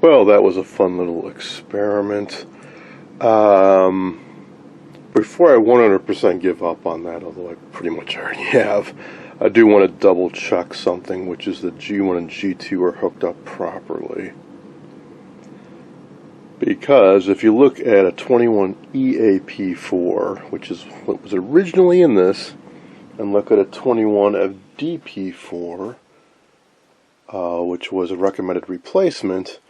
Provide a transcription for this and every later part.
Well, that was a fun little experiment. Before I 100% give up on that, although I pretty much already have, I do want to double check something, which is that G1 and G2 are hooked up properly. Because if you look at a 21 EAP4, which is what was originally in this, and look at a 21 FDP4, which was a recommended replacement,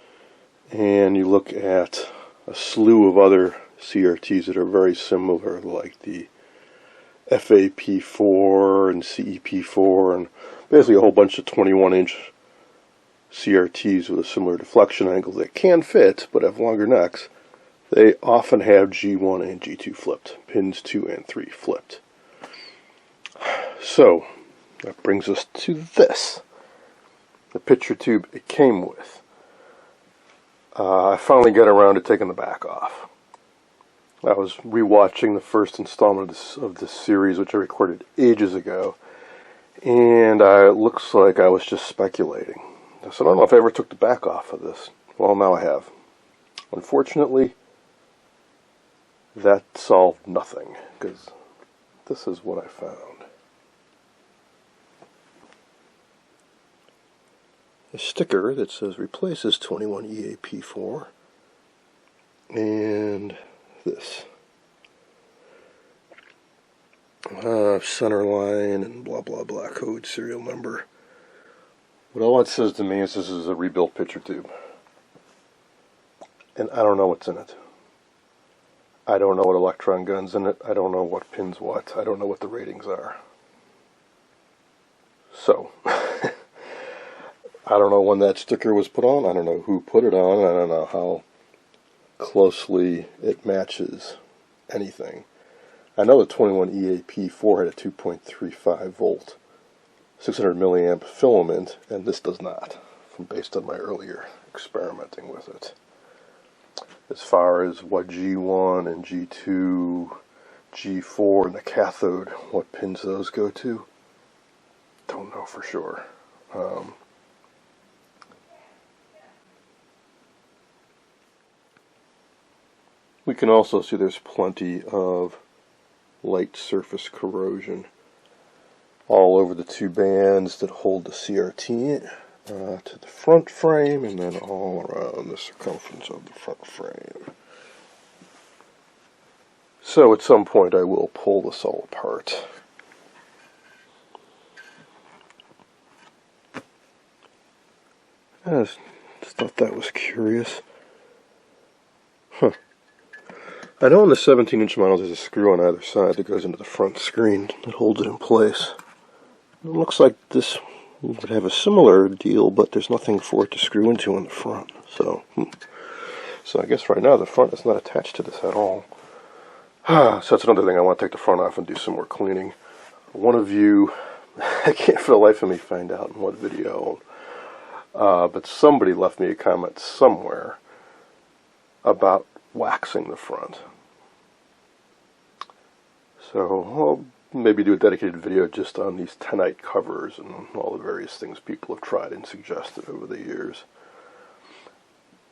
and you look at a slew of other CRTs that are very similar, like the FAP4 and CEP4, and basically a whole bunch of 21-inch CRTs with a similar deflection angle that can fit but have longer necks. They often have G1 and G2 flipped, pins 2 and 3 flipped. So that brings us to this, the picture tube it came with. I finally got around to taking the back off. I was rewatching the first installment of this series, which I recorded ages ago, and it looks like I was just speculating. I said, I don't know if I ever took the back off of this. Well, now I have. Unfortunately, that solved nothing, because this is what I found. A sticker that says replaces 21 EAP4, and this. Center line and blah blah blah code serial number. But all it says to me is this is a rebuilt picture tube. And I don't know what's in it. I don't know what electron gun's in it. I don't know what pins what. I don't know what the ratings are. So, I don't know when that sticker was put on. I don't know who put it on. I don't know how closely it matches anything. I know the 21 EAP4 had a 2.35 volt 600 milliamp filament, and this does not, based on my earlier experimenting with it. As far as what G1 and G2, G4 and the cathode, what pins those go to, don't know for sure. We can also see there's plenty of light surface corrosion all over the two bands that hold the CRT to the front frame, and then all around the circumference of the front frame. So at some point I will pull this all apart. I just thought that was curious. I know on the 17-inch models there's a screw on either side that goes into the front screen that holds it in place. It looks like this would have a similar deal, but there's nothing for it to screw into in the front. So I guess right now the front is not attached to this at all. So that's another thing. I want to take the front off and do some more cleaning. One of you, I can't for the life of me find out in what video, but somebody left me a comment somewhere about waxing the front. So I'll maybe do a dedicated video just on these tenite covers and all the various things people have tried and suggested over the years.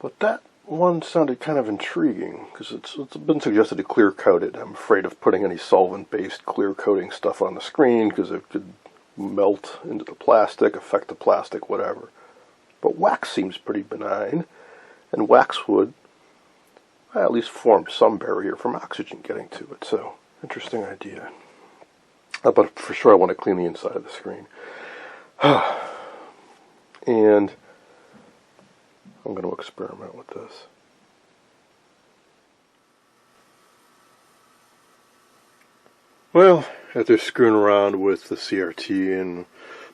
But that one sounded kind of intriguing, because it's been suggested to clear coat it. I'm afraid of putting any solvent-based clear coating stuff on the screen, because it could melt into the plastic, affect the plastic, whatever. But wax seems pretty benign, and wax would at least form some barrier from oxygen getting to it, so interesting idea. But for sure I want to clean the inside of the screen. And I'm going to experiment with this. Well, after screwing around with the CRT and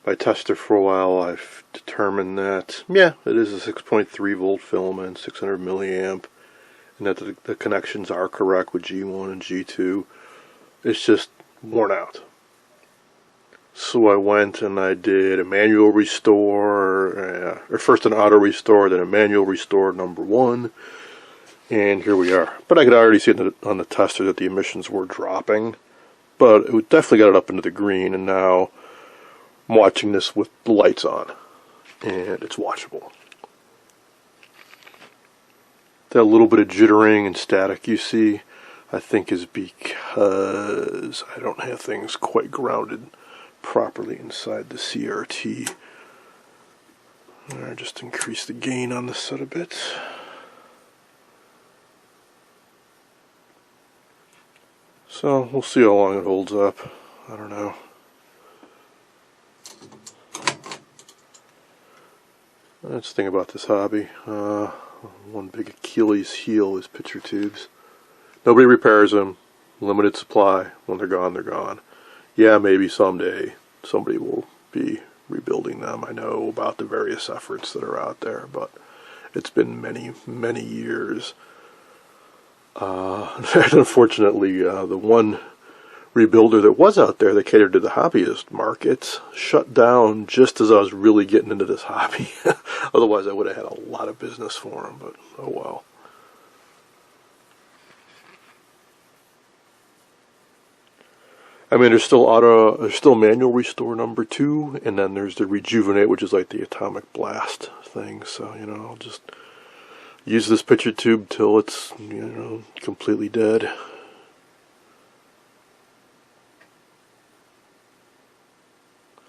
my tester for a while, I've determined that, yeah, it is a 6.3 volt filament, 600 milliamp, and that the connections are correct with G1 and G2. It's just worn out. So I went and I did a manual restore, or first an auto restore, then a manual restore number 1, and here we are. But I could already see on the tester that the emissions were dropping, but it definitely got it up into the green, and now I'm watching this with the lights on, and it's watchable. That little bit of jittering and static you see, I think, is because I don't have things quite grounded properly inside the CRT. Just increase the gain on the set a bit. So we'll see how long it holds up. I don't know. That's the thing about this hobby. One big Achilles heel is picture tubes. Nobody repairs them. Limited supply. When they're gone, they're gone. Yeah, maybe someday somebody will be rebuilding them. I know about the various efforts that are out there, but it's been many, many years. Unfortunately, the one rebuilder that was out there that catered to the hobbyist market shut down just as I was really getting into this hobby. Otherwise, I would have had a lot of business for them, but oh well. I mean, there's still manual restore number 2, and then there's the rejuvenate, which is like the atomic blast thing. So, you know, I'll just use this picture tube till it's, you know, completely dead.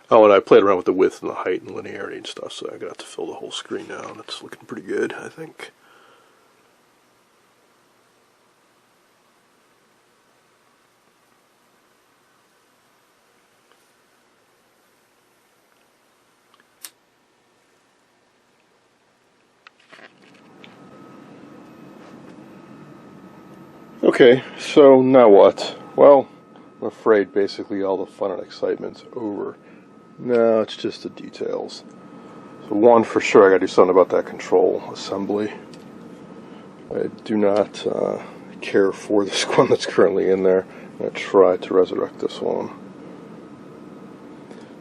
Oh, and I played around with the width and the height and linearity and stuff, so I got to fill the whole screen now, and it's looking pretty good, I think. Okay, so now what? Well, I'm afraid basically all the fun and excitement's over. No, it's just the details. So one, for sure, I gotta do something about that control assembly. I do not care for this one that's currently in there. I'm gonna try to resurrect this one.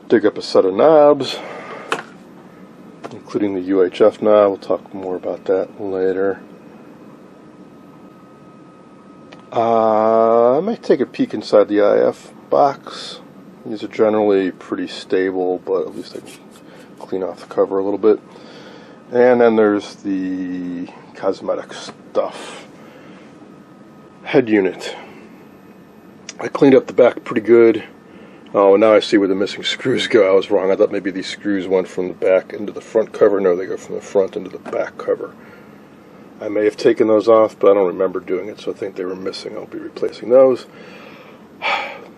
Dig up a set of knobs, including the UHF knob. We'll talk more about that later. I might take a peek inside the IF box. These are generally pretty stable, but at least I can clean off the cover a little bit. And then there's the cosmetic stuff. Head unit. I cleaned up the back pretty good. Oh, and now I see where the missing screws go. I was wrong. I thought maybe these screws went from the back into the front cover. No, they go from the front into the back cover. I may have taken those off, but I don't remember doing it, so I think they were missing. I'll be replacing those.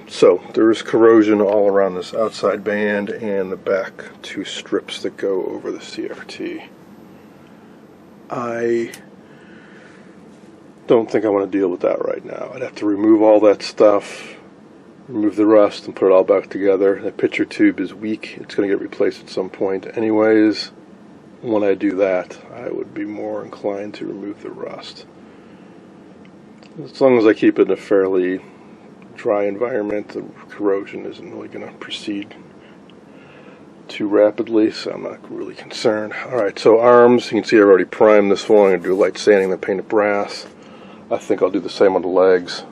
So, there's corrosion all around this outside band and the back 2 strips that go over the CRT. I don't think I want to deal with that right now. I'd have to remove all that stuff, remove the rust, and put it all back together. The picture tube is weak. It's going to get replaced at some point anyways. When I do that, I would be more inclined to remove the rust. As long as I keep it in a fairly dry environment, the corrosion isn't really going to proceed too rapidly, so I'm not really concerned. Alright, so arms, you can see I've already primed this one. I'm going to do light sanding, then paint it brass. I think I'll do the same on the legs.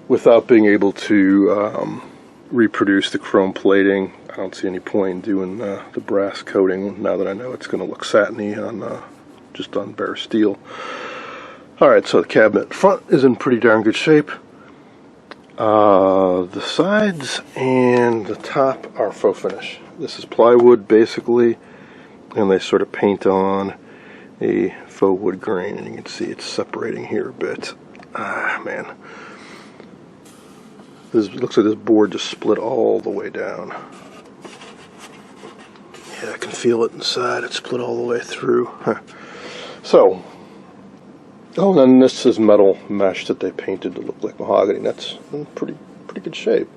Without being able to reproduce the chrome plating, I don't see any point in doing the brass coating now that I know it's going to look satiny on just on bare steel. Alright, so the cabinet front is in pretty darn good shape. The sides and the top are faux finish. This is plywood basically, and they sort of paint on a faux wood grain, and you can see it's separating here a bit. Ah, man. This looks like this board just split all the way down. Yeah, I can feel it inside. It's split all the way through. Huh. So, oh, and then this is metal mesh that they painted to look like mahogany. That's in pretty good shape.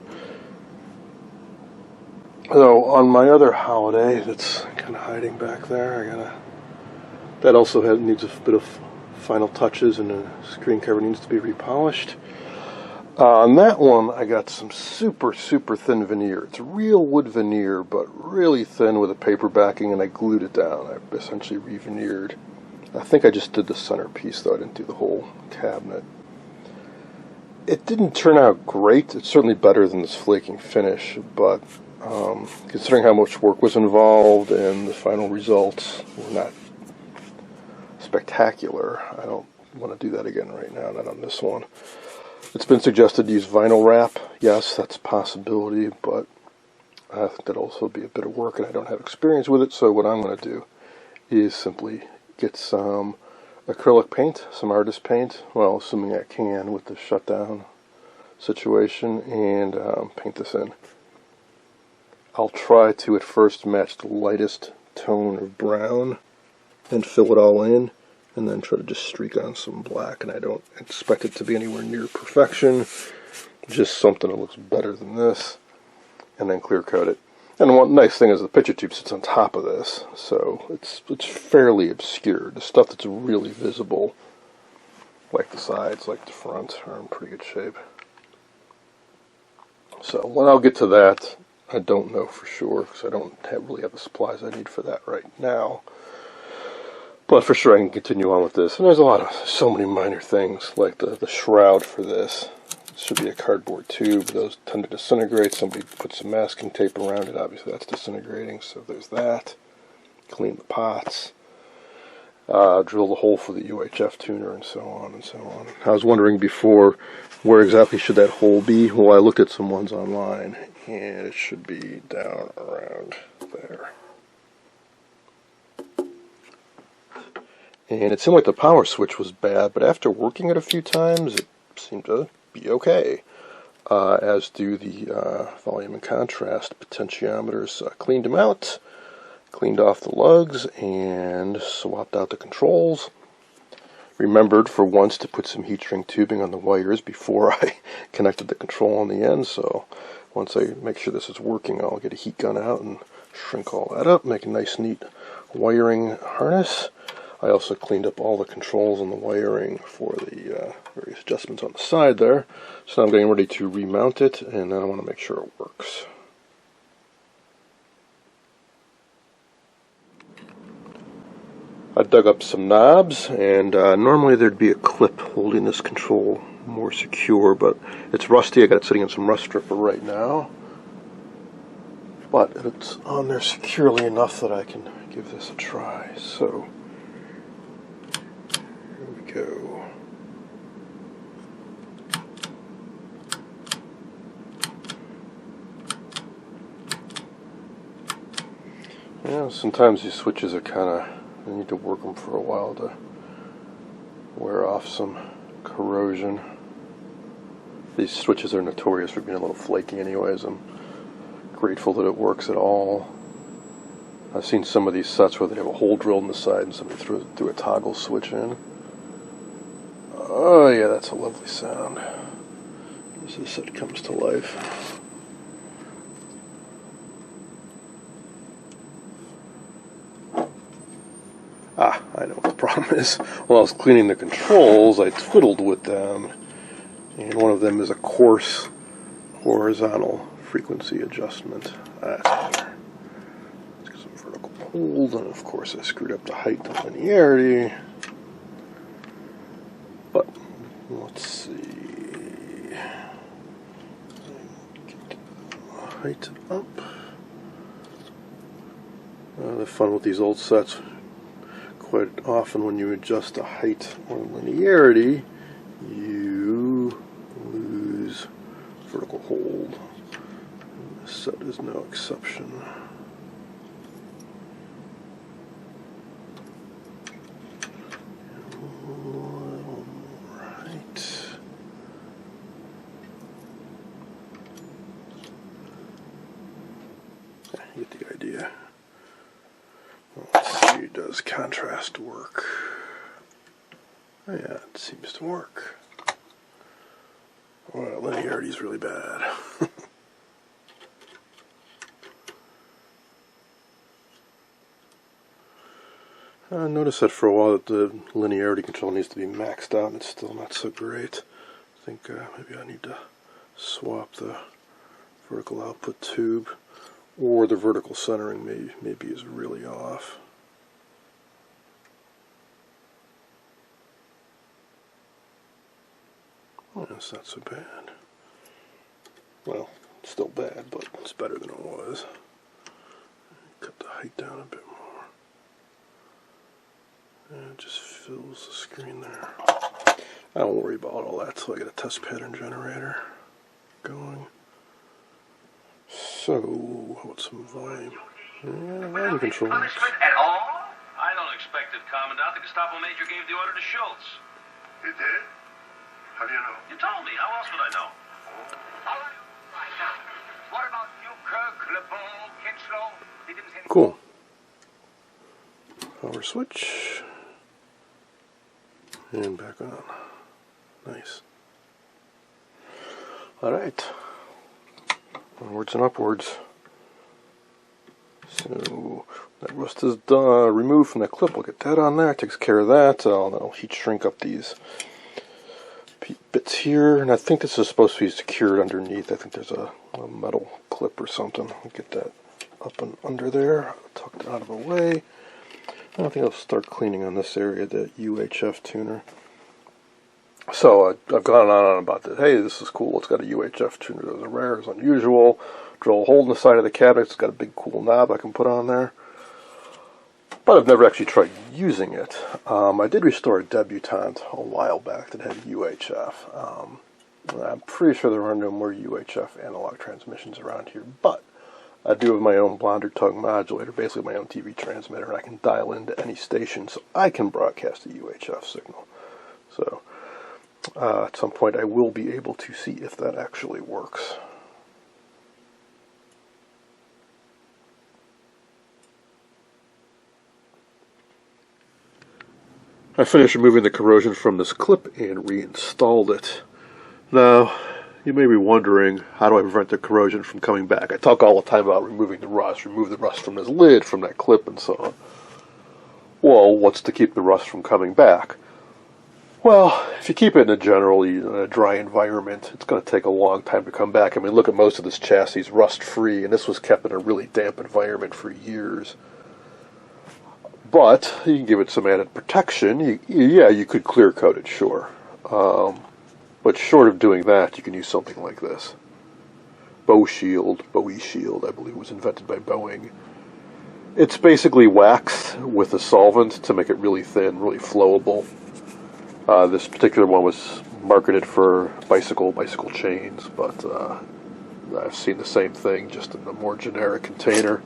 So, on my other holiday, that's kind of hiding back there, that also needs a bit of final touches, and the screen cover needs to be repolished. On that one, I got some super thin veneer. It's real wood veneer, but really thin with a paper backing, and I glued it down. I essentially re-veneered. I think I just did the centerpiece, though. I didn't do the whole cabinet. It didn't turn out great. It's certainly better than this flaking finish, but considering how much work was involved and the final results were not spectacular. I don't want to do that again right now, not on this one. It's been suggested to use vinyl wrap. Yes, that's a possibility, but I think that'd also be a bit of work, and I don't have experience with it, so what I'm going to do is simply get some acrylic paint, some artist paint, well, assuming I can with the shutdown situation, and paint this in. I'll try to at first match the lightest tone of brown and fill it all in, and then try to just streak on some black, and I don't expect it to be anywhere near perfection, just something that looks better than this, and then clear coat it. And one nice thing is the picture tube sits on top of this, so it's fairly obscured. The stuff that's really visible, like the sides, like the front, are in pretty good shape. So when I'll get to that, I don't know for sure, because I don't really have the supplies I need for that right now. But for sure I can continue on with this. And there's so many minor things, like the shroud for this. It should be a cardboard tube. Those tend to disintegrate. Somebody put some masking tape around it. Obviously that's disintegrating, so there's that. Clean the pots. Drill the hole for the UHF tuner, and so on and so on. I was wondering before, where exactly should that hole be? Well, I looked at some ones online, and it should be down around there. And it seemed like the power switch was bad, but after working it a few times, it seemed to be okay. As do the volume and contrast potentiometers. Cleaned them out, cleaned off the lugs, and swapped out the controls. Remembered for once to put some heat shrink tubing on the wires before I connected the control on the end, so once I make sure this is working, I'll get a heat gun out and shrink all that up, make a nice neat wiring harness. I also cleaned up all the controls and the wiring for the various adjustments on the side there. So I'm getting ready to remount it, and then I want to make sure it works. I dug up some knobs, and normally there'd be a clip holding this control more secure, but it's rusty. I got it sitting in some rust stripper right now. But it's on there securely enough that I can give this a try. So go. Yeah, sometimes these switches are I need to work them for a while to wear off some corrosion. These switches are notorious for being a little flaky anyways. I'm grateful that it works at all. I've seen some of these sets where they have a hole drilled in the side and somebody threw a toggle switch in. Oh yeah, that's a lovely sound. As this set comes to life. I know what the problem is. While I was cleaning the controls, I twiddled with them, and one of them is a coarse horizontal frequency adjustment. That's better. Let's get some vertical hold, and of course I screwed up the height and linearity. But let's see. Get the height up. The fun with these old sets. Quite often when you adjust the height or linearity, you lose vertical hold. And this set is no exception. Right. You get the idea. Let's see, does contrast work? Oh yeah, it seems to work. Well, linearity is really bad. I noticed that for a while that the linearity control needs to be maxed out, and it's still not so great. I think maybe I need to swap the vertical output tube, or the vertical centering maybe is really off. Well, that's not so bad. Well, it's still bad, but it's better than it was. Cut the height down a bit more. And just fills the screen there. I don't worry about all that till I get a test pattern generator going. So, how about some volume? Yeah, volume controls. Punishment at all? I don't expect it, Commandant. The Gestapo major gave the order to Schultz. He did? How do you know? You told me. How else would I know? Right now. What about you, Kirk, LeBeau, Kinslow? They didn't say anything. Cool. Power switch. And back on. Nice. Alright. Onwards and upwards. So, that rust is done, removed from that clip. We'll get that on there. Takes care of that. I'll heat shrink up these bits here. And I think this is supposed to be secured underneath. I think there's a metal clip or something. I'll get that up and under there. Tuck it out of the way. I think I'll start cleaning on this area, the UHF tuner. So I've gone on about this. Hey, this is cool. It's got a UHF tuner. Those are rare. It's unusual. Drill a hole in the side of the cabinet. It's got a big cool knob I can put on there. But I've never actually tried using it. I did restore a debutante a while back that had UHF. I'm pretty sure there are no more UHF analog transmissions around here. But I do have my own blonder tongue modulator, basically my own TV transmitter, and I can dial into any station so I can broadcast a UHF signal. So at some point I will be able to see if that actually works. I finished removing the corrosion from this clip and reinstalled it. Now, you may be wondering, how do I prevent the corrosion from coming back? I talk all the time about removing the rust. Remove the rust from this lid, from that clip, and so on. Well, what's to keep the rust from coming back? Well, if you keep it in a generally dry environment, it's going to take a long time to come back. I mean, look at most of this chassis, rust-free, and this was kept in a really damp environment for years. But you can give it some added protection. Yeah, you could clear coat it, sure. But short of doing that, you can use something like this. Bowie Shield, I believe, was invented by Boeing. It's basically wax with a solvent to make it really thin, really flowable. This particular one was marketed for bicycle chains, but I've seen the same thing, just in a more generic container.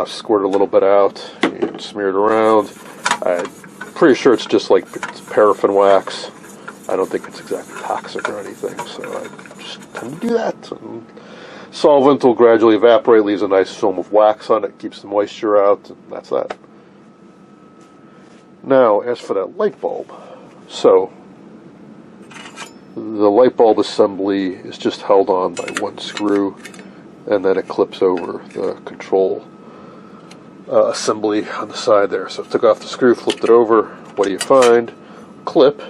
Squirt a little bit out and smear it around. I'm pretty sure it's just like it's paraffin wax. I don't think it's exactly toxic or anything, so I just tend to do that. And solvent will gradually evaporate, leaves a nice film of wax on it, keeps the moisture out, and that's that. Now, as for that light bulb, so the light bulb assembly is just held on by one screw, and then it clips over the control assembly on the side there. So I took off the screw, flipped it over. What do you find? Clip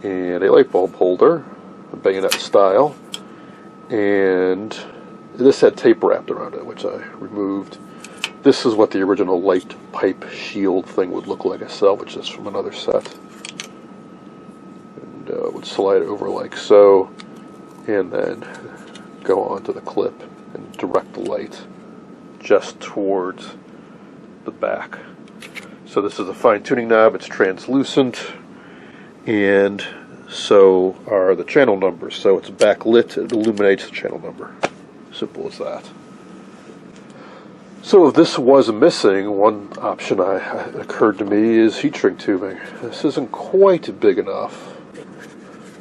and a light bulb holder, bayonet style, and this had tape wrapped around it, which I removed. This is what the original light pipe shield thing would look like. I salvaged this from another set, and would slide over like so, and then go onto the clip and direct the light just towards the back. So this is a fine tuning knob. It's translucent, and so are the channel numbers. So it's backlit. It illuminates the channel number. Simple as that. So if this was missing, one option occurred to me is heat shrink tubing. This isn't quite big enough,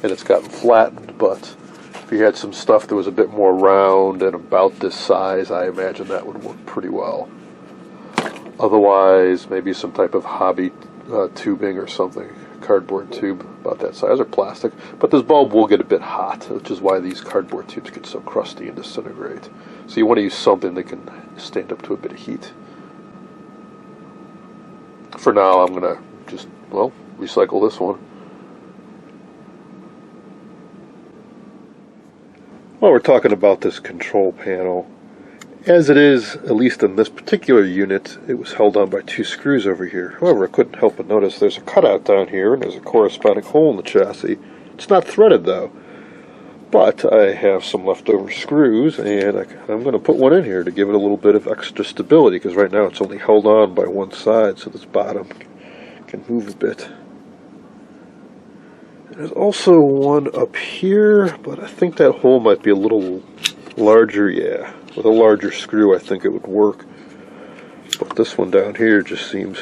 and it's gotten flattened, but if you had some stuff that was a bit more round and about this size, I imagine that would work pretty well. Otherwise, maybe some type of hobby tubing or something, cardboard tube about that size, or plastic. But this bulb will get a bit hot, which is why these cardboard tubes get so crusty and disintegrate. So you want to use something that can stand up to a bit of heat. For now, I'm going to just, well, recycle this one. While we're talking about this control panel, as it is, at least in this particular unit, it was held on by two screws over here. However, I couldn't help but notice there's a cutout down here, and there's a corresponding hole in the chassis. It's not threaded, though. But I have some leftover screws, and I'm going to put one in here to give it a little bit of extra stability, because right now it's only held on by one side, so this bottom can move a bit. There's also one up here, but I think that hole might be a little larger. Yeah, with a larger screw I think it would work. But this one down here just seems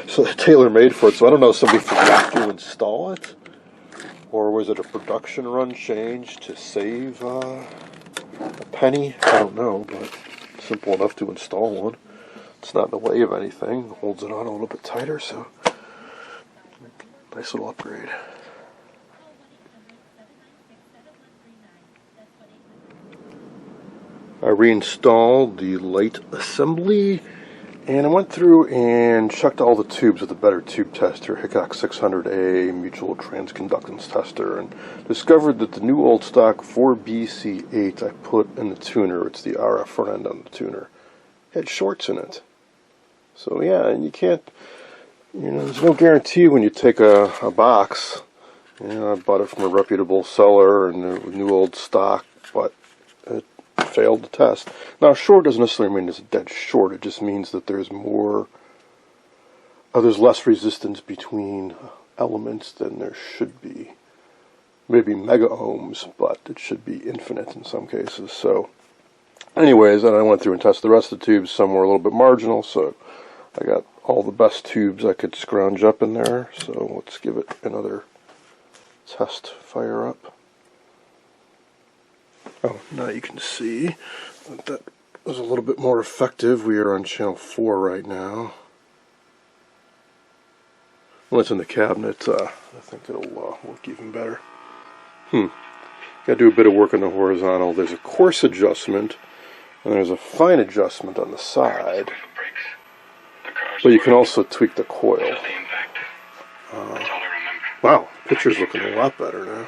so tailor-made for it. So I don't know if somebody forgot to install it, or was it a production run change to save a penny? I don't know, but simple enough to install one. It's not in the way of anything. Holds it on a little bit tighter, so nice little upgrade. I reinstalled the light assembly, and I went through and checked all the tubes with a better tube tester, Hickok 600A mutual transconductance tester, and discovered that the new old stock 4BC8 I put in the tuner, it's the RF front end on the tuner, had shorts in it. So yeah, and you can't, there's no guarantee when you take a box. I bought it from a reputable seller and a new old stock, but it failed the test. Now, short doesn't necessarily mean it's a dead short. It just means that there's there's less resistance between elements than there should be. Maybe mega ohms, but it should be infinite in some cases. So, anyways, then I went through and tested the rest of the tubes. Some were a little bit marginal, so I got all the best tubes I could scrounge up in there. So let's give it another test fire up. Oh, now you can see that was a little bit more effective. We are on channel 4 right now. When it's in the cabinet, I think it'll work even better. Got to do a bit of work on the horizontal. There's a coarse adjustment, and there's a fine adjustment on the side. But you can also tweak the coil. Wow, picture's looking a lot better now.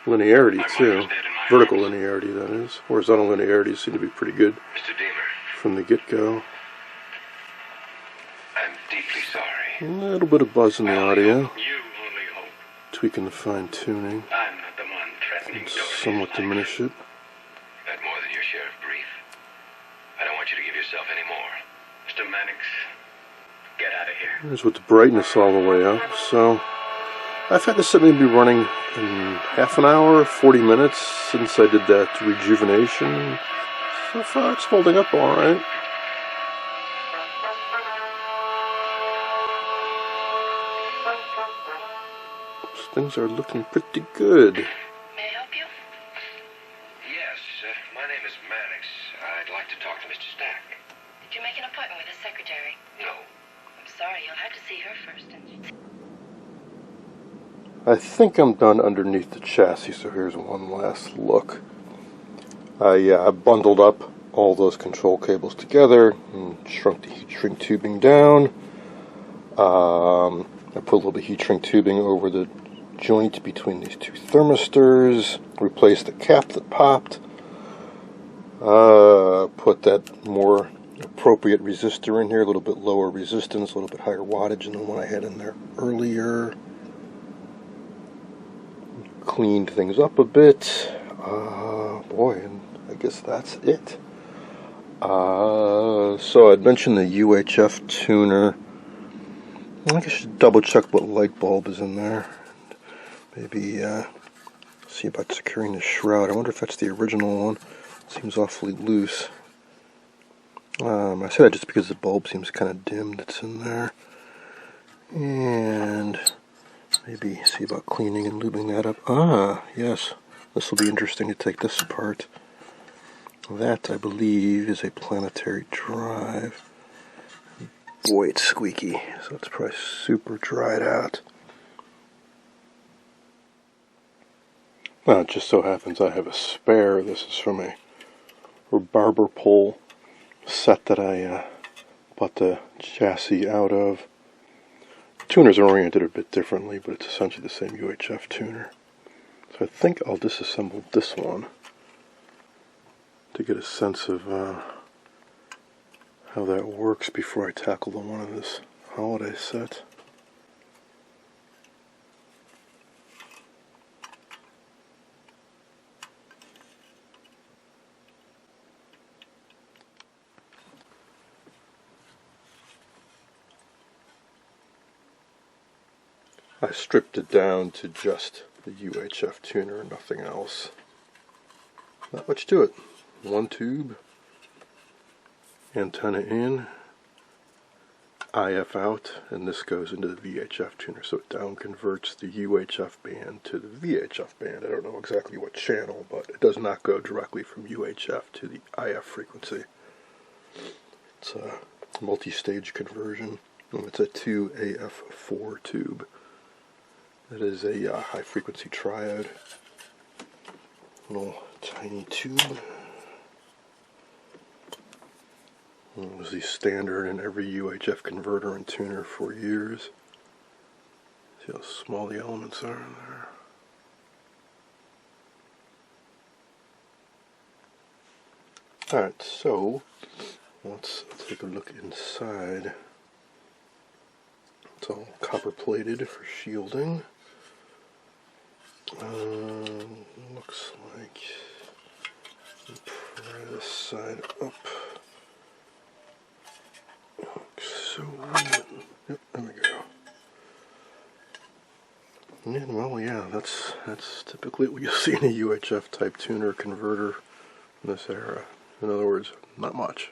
Linearity too. Vertical linearity, that is. Horizontal linearity seem to be pretty good from the get-go. I'm deeply sorry. A little bit of buzz in the audio. You only hope. Tweaking the fine-tuning. I'm not the one threatening to Somewhat diminish it. Had more than your share of grief. I don't want you to give yourself any more. Mr. Mannix, get out of here. Here's with the brightness all the way up. So I've had this set maybe running in half an hour, 40 minutes since I did that rejuvenation. So far it's holding up alright. Things are looking pretty good. May I help you? Yes, my name is Mannix. I'd like to talk to Mr. Stack. Did you make an appointment with his secretary? No. I'm sorry, you'll have to see her first. I think I'm done underneath the chassis, so here's one last look. I bundled up all those control cables together and shrunk the heat shrink tubing down. I put a little bit of heat shrink tubing over the joint between these two thermistors, replaced the cap that popped, put that more appropriate resistor in here, a little bit lower resistance, a little bit higher wattage than the one I had in there earlier. Cleaned things up a bit. Boy, and I guess that's it. So I'd mentioned the UHF tuner. I guess I should double check what light bulb is in there. Maybe see about securing the shroud. I wonder if that's the original one. Seems awfully loose. I said that just because the bulb seems kind of dim that's in there. And maybe see about cleaning and lubing that up. Ah, yes. This will be interesting to take this apart. That, I believe, is a planetary drive. Boy, it's squeaky. So it's probably super dried out. Well, it just so happens I have a spare. This is from a barber pole set that I bought the chassis out of. Tuners are oriented a bit differently, but it's essentially the same UHF tuner. So I think I'll disassemble this one to get a sense of how that works before I tackle the one in this holiday set. I stripped it down to just the UHF tuner and nothing else. Not much to it. One tube, antenna in, IF out, and this goes into the VHF tuner, so it down converts the UHF band to the VHF band. I don't know exactly what channel, but it does not go directly from UHF to the IF frequency. It's a multi-stage conversion, and it's a 2AF4 tube. It is a high-frequency triode. Little tiny tube. It was the standard in every UHF converter and tuner for years. See how small the elements are in there. Alright, so let's take a look inside. It's all copper plated for shielding. Looks like, pry this side up. So, yep, there we go. And well, yeah, that's typically what you see in a UHF type tuner converter in this era. In other words, not much.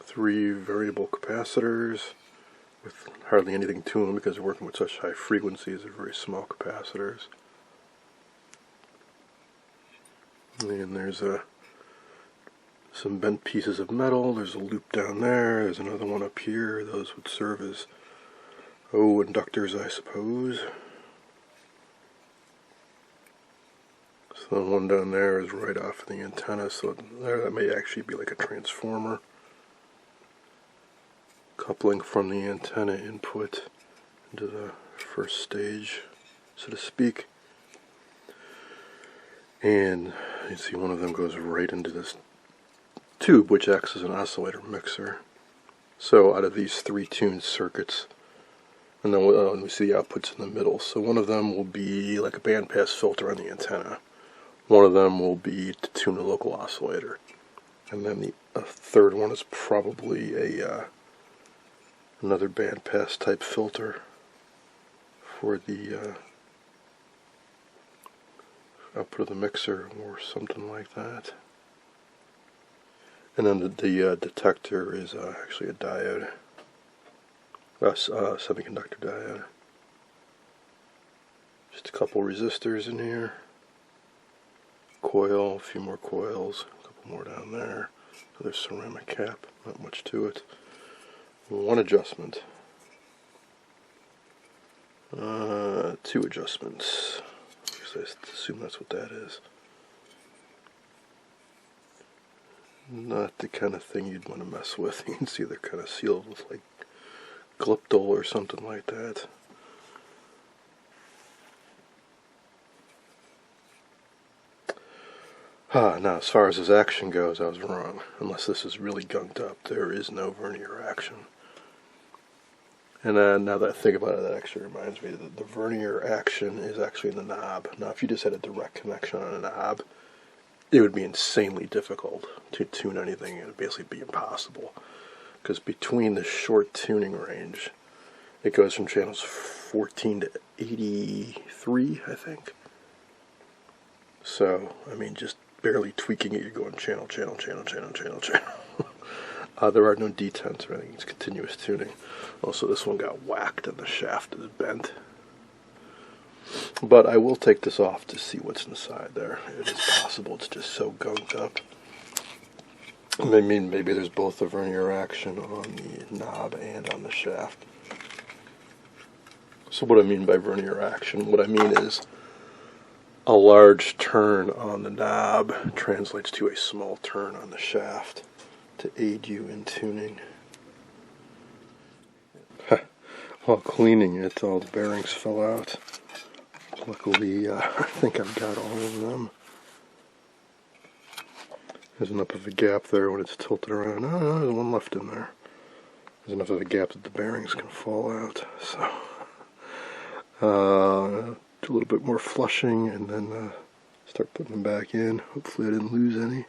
3 variable capacitors with hardly anything to them because they're working with such high frequencies. They're very small capacitors. And there's some bent pieces of metal. There's a loop down there. There's another one up here. Those would serve as, inductors, I suppose. So the one down there is right off the antenna, so there that may actually be like a transformer. Coupling from the antenna input into the first stage, so to speak. And you see one of them goes right into this tube, which acts as an oscillator mixer. So out of these 3 tuned circuits, and then we see the outputs in the middle. So one of them will be like a bandpass filter on the antenna. One of them will be to tune a local oscillator. And then the third one is probably another bandpass type filter for the output of the mixer or something like that. And then the detector is actually a diode, semiconductor diode. Just a couple resistors in here, coil, a few more coils, a couple more down there, another ceramic cap, not much to it. 1 adjustment, 2 adjustments, I assume that's what that is. Not the kind of thing you'd want to mess with. You can see they're kind of sealed with like Glyptol or something like that. Now as far as his action goes, I was wrong. Unless this is really gunked up, there is no Vernier Action. And now that I think about it, that actually reminds me that the Vernier Action is actually in the knob. Now if you just had a direct connection on a knob, it would be insanely difficult to tune anything. It would basically be impossible. Because between the short tuning range, it goes from channels 14 to 83, I think. So, I mean, just barely tweaking it, you're going channel. There are no detents or anything. It's continuous tuning. Also, this one got whacked and the shaft is bent. But I will take this off to see what's inside there. It is possible it's just so gunked up. I mean, maybe there's both a Vernier Action on the knob and on the shaft. So what I mean by Vernier Action, what I mean is a large turn on the knob translates to a small turn on the shaft to aid you in tuning. While cleaning it, all the bearings fell out. Luckily, I think I've got all of them. There's enough of a gap there when it's tilted around. Oh, no, there's one left in there. There's enough of a gap that the bearings can fall out. So, do a little bit more flushing and then start putting them back in. Hopefully I didn't lose any.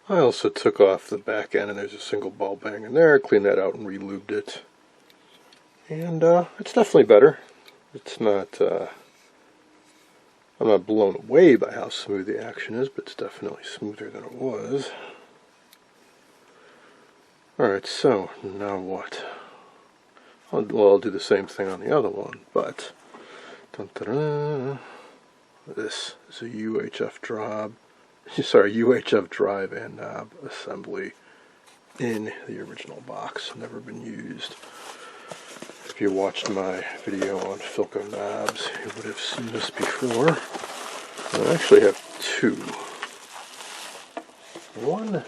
I also took off the back end, and there's a single ball bang in there, cleaned that out and re-lubed it. And it's definitely better. It's not, I'm not blown away by how smooth the action is, but it's definitely smoother than it was. Alright, so now what? I'll do the same thing on the other one, but this is a UHF drive and knob assembly in the original box. Never been used. If you watched my video on Philco knobs, you would have seen this before. I actually have two. One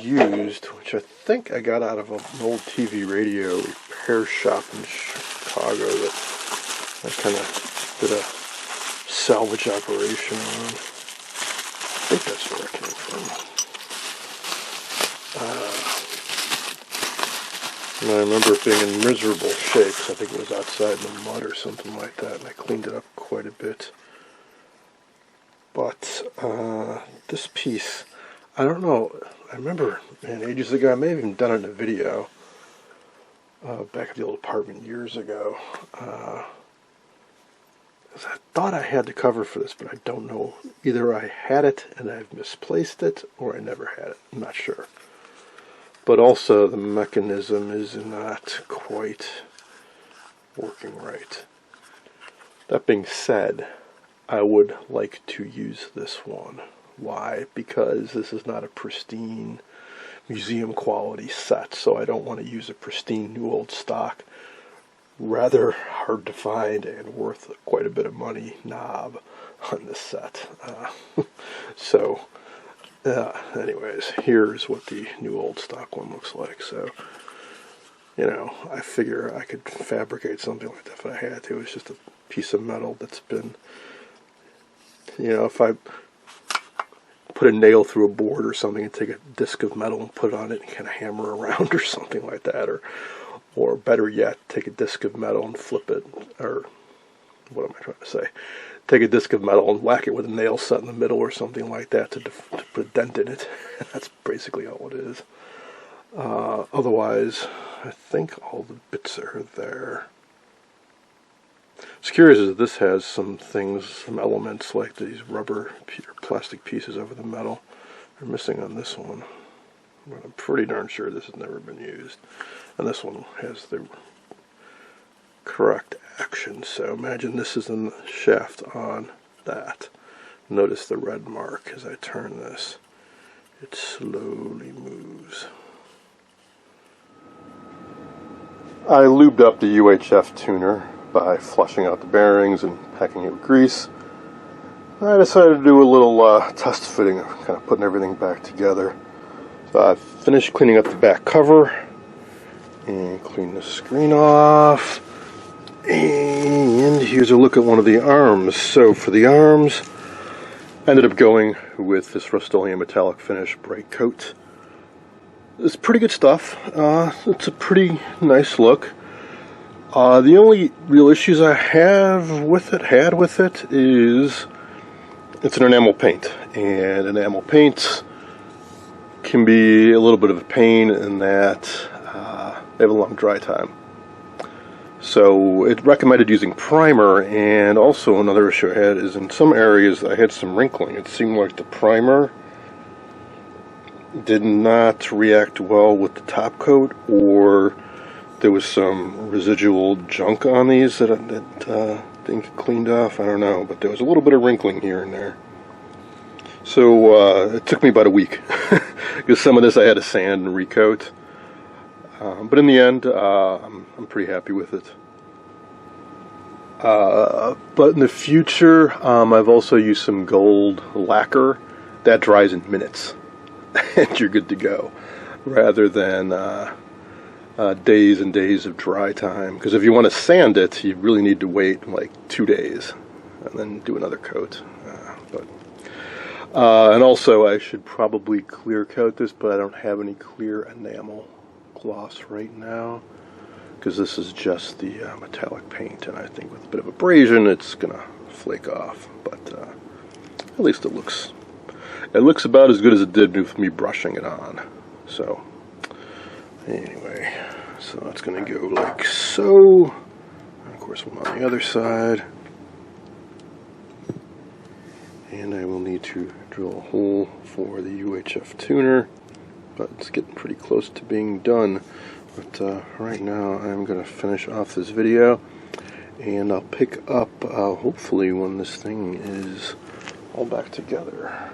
used, which I think I got out of an old TV radio repair shop in Chicago that I kind of did a salvage operation on. I think that's where it came from. And I remember it being in miserable shape. I think it was outside in the mud or something like that, and I cleaned it up quite a bit. But this piece, I don't know. I remember, man, ages ago, I may have even done it in a video back at the old apartment years ago. I thought I had the cover for this, but I don't know. Either I had it and I've misplaced it, or I never had it. I'm not sure. But also, the mechanism is not quite working right. That being said, I would like to use this one. Why? Because this is not a pristine museum quality set, so I don't want to use a pristine new old stock, rather hard to find and worth quite a bit of money knob on this set. Anyways, here's what the new old stock one looks like. So, you know, I figure I could fabricate something like that if I had to. It's just a piece of metal that's been, you know, if I put a nail through a board or something and take a disc of metal and put it on it and kind of hammer around or something like that, or better yet, take a disc of metal and flip it, or what am I trying to say? Take a disc of metal and whack it with a nail set in the middle or something like that to put a dent in it. That's basically all it is. Otherwise, I think all the bits are there. What's curious is that this has some things, some elements like these rubber or plastic pieces over the metal. They're missing on this one. But I'm pretty darn sure this has never been used. And this one has the correct action. So imagine this is in the shaft on that. Notice the red mark as I turn this. It slowly moves. I lubed up the UHF tuner by flushing out the bearings and packing it with grease. I decided to do a little test fitting, kind of putting everything back together. So I finished cleaning up the back cover and clean the screen off. And here's a look at one of the arms. So for the arms, I ended up going with this Rust-Oleum metallic finish bright coat. It's pretty good stuff. It's a pretty nice look. The only real issues I had with it is it's an enamel paint, and enamel paints can be a little bit of a pain in that they have a long dry time. So it recommended using primer, and also another issue I had is in some areas I had some wrinkling. It seemed like the primer did not react well with the top coat, or there was some residual junk on these that didn't get cleaned off. I don't know, but there was a little bit of wrinkling here and there. So it took me about a week because some of this I had to sand and recoat. But in the end, I'm pretty happy with it. But in the future, I've also used some gold lacquer. That dries in minutes, and you're good to go, rather than days and days of dry time. Because if you want to sand it, you really need to wait like 2 days and then do another coat. And also, I should probably clear coat this, but I don't have any clear enamel gloss right now, because this is just the metallic paint, and I think with a bit of abrasion it's gonna flake off, but at least it looks it looks about as good as it did with me brushing it on. So, anyway, so that's going to go like so. And of course, I'm on the other side. And I will need to drill a hole for the UHF tuner, but it's getting pretty close to being done. But right now I'm going to finish off this video, and I'll pick up hopefully when this thing is all back together.